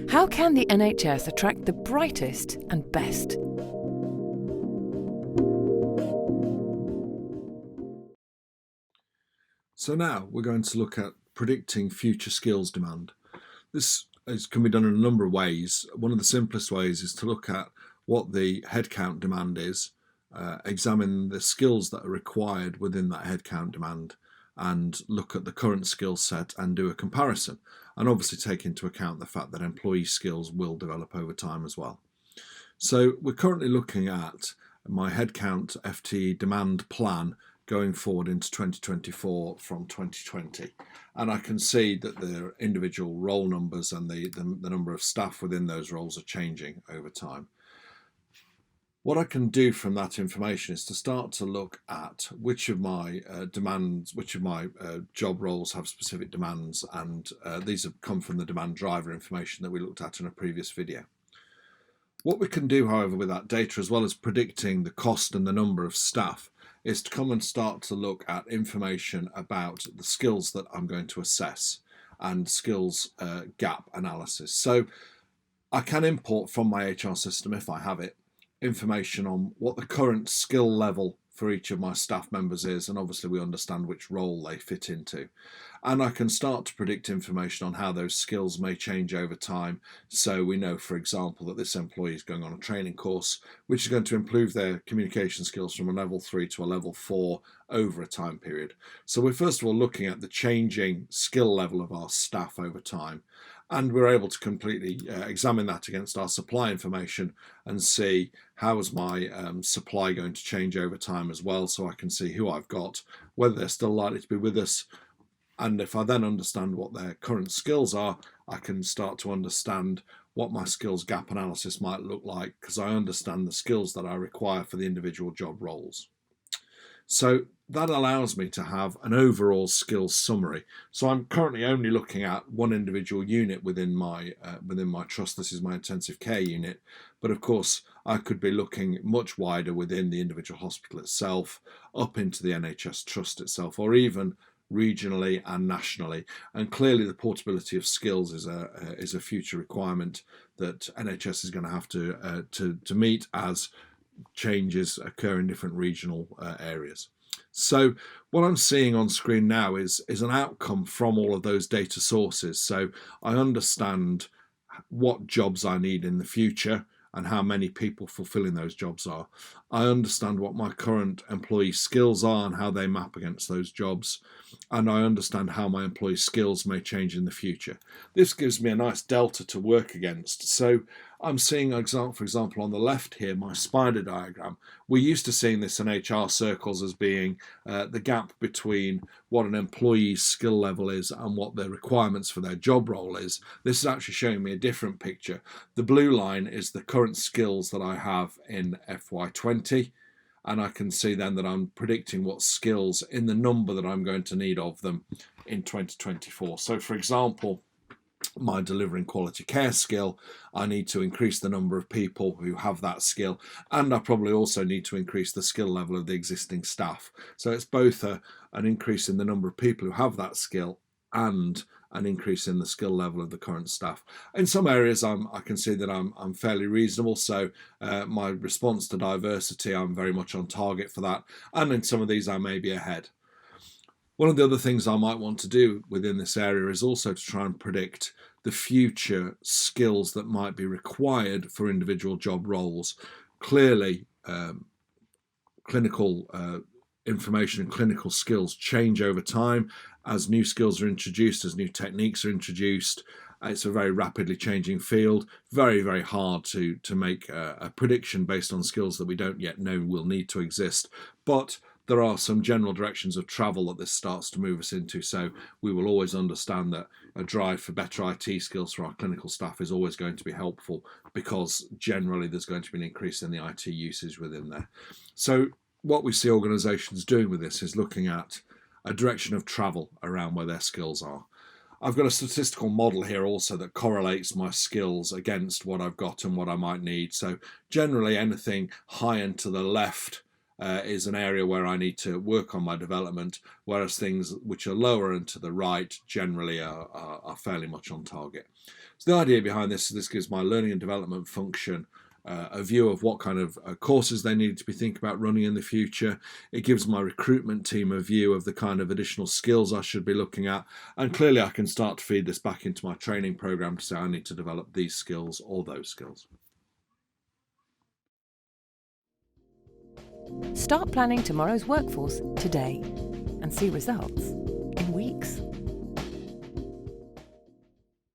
How can the NHS attract the brightest and best? So now we're going to look at predicting future skills demand. This can be done in a number of ways. One of the simplest ways is to look at what the headcount demand is, examine the skills that are required within that headcount demand, and look at the current skill set and do a comparison, and obviously take into account the fact that employee skills will develop over time as well. So we're currently looking at my headcount FTE demand plan going forward into 2024 from 2020, and I can see that the individual role numbers and the number of staff within those roles are changing over time. What I can do from that information is to start to look at which of my job roles have specific demands, and these have come from the demand driver information that we looked at in a previous video. What we can do, however, with that data, as well as predicting the cost and the number of staff, is to come and start to look at information about the skills that I'm going to assess and skills gap analysis. So I can import from my HR system, if I have it, information on what the current skill level for each of my staff members is, and obviously we understand which role they fit into. And I can start to predict information on how those skills may change over time. So we know, for example, that this employee is going on a training course, which is going to improve their communication skills from a level 3 to a level 4 over a time period. So we're first of all looking at the changing skill level of our staff over time. And we're able to completely examine that against our supply information and see how is my supply going to change over time as well, so I can see who I've got, whether they're still likely to be with us. And if I then understand what their current skills are, I can start to understand what my skills gap analysis might look like, because I understand the skills that I require for the individual job roles. So that allows me to have an overall skills summary. So I'm currently only looking at one individual unit within my trust. This is my intensive care unit, but of course I could be looking much wider within the individual hospital itself, up into the NHS trust itself, or even regionally and nationally. And clearly the portability of skills is a future requirement that NHS is going to have to meet as changes occur in different regional areas. So what I'm seeing on screen now is an outcome from all of those data sources. So I understand what jobs I need in the future and how many people fulfilling those jobs are. I understand what my current employee skills are and how they map against those jobs. And I understand how my employee skills may change in the future. This gives me a nice delta to work against. So I'm seeing, for example, on the left here, my spider diagram. We're used to seeing this in HR circles as being the gap between what an employee's skill level is and what their requirements for their job role is. This is actually showing me a different picture. The blue line is the current skills that I have in FY20. And I can see then that I'm predicting what skills in the number that I'm going to need of them in 2024. So for example, my delivering quality care skill, I need to increase the number of people who have that skill, and I probably also need to increase the skill level of the existing staff. So it's both an increase in the number of people who have that skill and an increase in the skill level of the current staff. In some areas I can see that I'm fairly reasonable, so my response to diversity, I'm very much on target for that, and in some of these I may be ahead. One of the other things I might want to do within this area is also to try and predict the future skills that might be required for individual job roles. Clearly, clinical information and clinical skills change over time as new skills are introduced, as new techniques are introduced. It's a very rapidly changing field. Very, very hard to make a prediction based on skills that we don't yet know will need to exist. But there are some general directions of travel that this starts to move us into, so we will always understand that a drive for better IT skills for our clinical staff is always going to be helpful, because generally there's going to be an increase in the IT usage within there. So what we see organisations doing with this is looking at a direction of travel around where their skills are. I've got a statistical model here also that correlates my skills against what I've got and what I might need. So generally anything high and to the left is an area where I need to work on my development, whereas things which are lower and to the right generally are fairly much on target. So the idea behind this is this gives my learning and development function a view of what kind of courses they need to be thinking about running in the future. It gives my recruitment team a view of the kind of additional skills I should be looking at, and clearly I can start to feed this back into my training program to say I need to develop these skills or those skills. Start planning tomorrow's workforce today and see results.